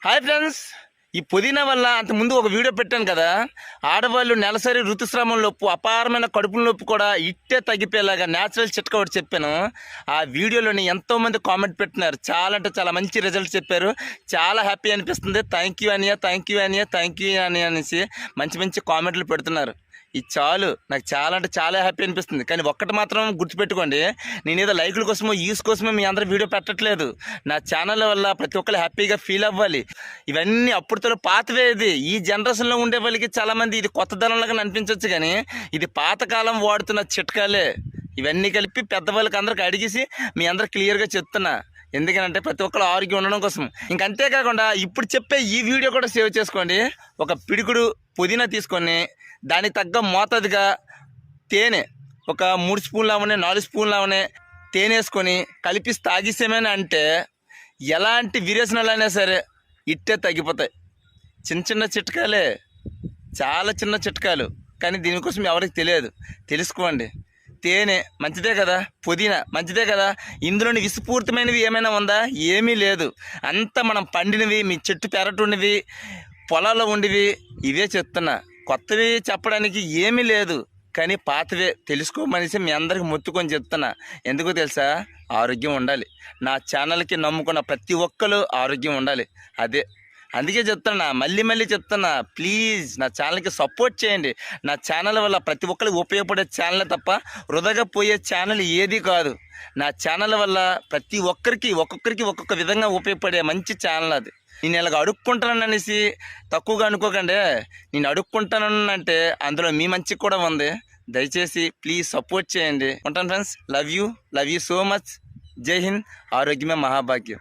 Hi friends, ఈ పుదీనా వల్ల అంతకుముందు ఒక వీడియో పెట్టాను కదా. ఆడవాళ్ళు నెలసరి ఋతుస్రావం నొప్పు, అపారమైన కడుపుల నొప్పి కూడా ఇట్టే తగ్గిపోయేలాగా న్యాచురల్ చిట్కా ఒకటి చెప్పాను. ఆ వీడియోలోని ఎంతోమంది కామెంట్ పెట్టినారు. చాలా అంటే చాలా మంచి రిజల్ట్ చెప్పారు. చాలా హ్యాపీ అనిపిస్తుంది. థ్యాంక్ యూ అనియా, థ్యాంక్ యూ అనియా, థ్యాంక్ యూ అని అనేసి మంచి మంచి కామెంట్లు పెడుతున్నారు. ఇది చాలు, నాకు చాలా అంటే చాలా హ్యాపీ అనిపిస్తుంది. కానీ ఒక్కటి మాత్రం గుర్తుపెట్టుకోండి, నేను ఏదో లైకుల కోసమో యూస్ కోసమో మీ అందరూ వీడియో పెట్టట్లేదు. నా ఛానల్ వల్ల ప్రతి ఒక్కరు హ్యాపీగా ఫీల్ అవ్వాలి. ఇవన్నీ అప్పుడుతో పాతవే. ఇది ఈ జనరేషన్లో ఉండే వాళ్ళకి చాలామంది ఇది కొత్త ధనంలాగా అనిపించవచ్చు, కానీ ఇది పాతకాలం వాడుతున్న చిట్కాలే. ఇవన్నీ కలిపి పెద్దవాళ్ళకి అందరికి అడిగేసి మీ అందరు క్లియర్గా చెప్తున్నా. ఎందుకనంటే ప్రతి ఒక్కరు ఆరోగ్యం ఉండడం కోసం. ఇంకంతేకాకుండా ఇప్పుడు చెప్పే ఈ వీడియో కూడా సేవ్ చేసుకోండి. ఒక పిడికుడు పుదీనా తీసుకొని దానికి తగ్గ మోతాదుగా తేనె ఒక 3 స్పూన్లు అవనే 4 స్పూన్లు అవనే తేనె వేసుకొని కలిపి తాగిసేమని అంటే ఎలాంటి విరేచనాలైనా సరే ఇట్టే తగ్గిపోతాయి. చిన్న చిన్న చిట్కాలే, చాలా చిన్న చిట్కాలు, కానీ దీనికోసం ఎవరికి తెలియదు. తెలుసుకోండి. తేనె మంచిదే కదా, పుదీనా మంచిదే కదా. ఇందులోని విషపూరితమైనవి ఏమైనా ఉందా? ఏమీ లేదు. అంతా మనం పండినవి, మీ చెట్టు పెరటు ఉన్నవి, పొలాల్లో ఉండివి. ఇవే చెప్తున్నా. కొత్తవి చెప్పడానికి ఏమీ లేదు, కానీ పాతవే తెలుసుకోమనేసి మీ అందరికి మొత్తుకొని చెప్తున్నా. ఎందుకో తెలుసా? ఆరోగ్యం ఉండాలి. నా ఛానల్కి నమ్ముకున్న ప్రతి ఒక్కరు ఆరోగ్యం ఉండాలి. అందుకే చెప్తున్నా, మళ్ళీ చెప్తున్నా. ప్లీజ్ నా ఛానల్కి సపోర్ట్ చేయండి. నా ఛానల్ వల్ల ప్రతి ఒక్కరికి ఉపయోగపడే ఛానల్ తప్ప వృధాగా పోయే ఛానల్ ఏది కాదు. నా ఛానల్ వల్ల ప్రతి ఒక్కరికి ఒక్కొక్క విధంగా ఉపయోగపడే మంచి ఛానల్ అది. నేను ఇలాగ అడుక్కుంటాను అనేసి తక్కువగా అనుకోకండి. నేను అడుక్కుంటానంటే అందులో మీ మంచి కూడా ఉంది. దయచేసి ప్లీజ్ సపోర్ట్ చేయండి. ఉంటాను friends. Love you so much. జై హింద్. ఆరోగ్యమే మహాభాగ్యం.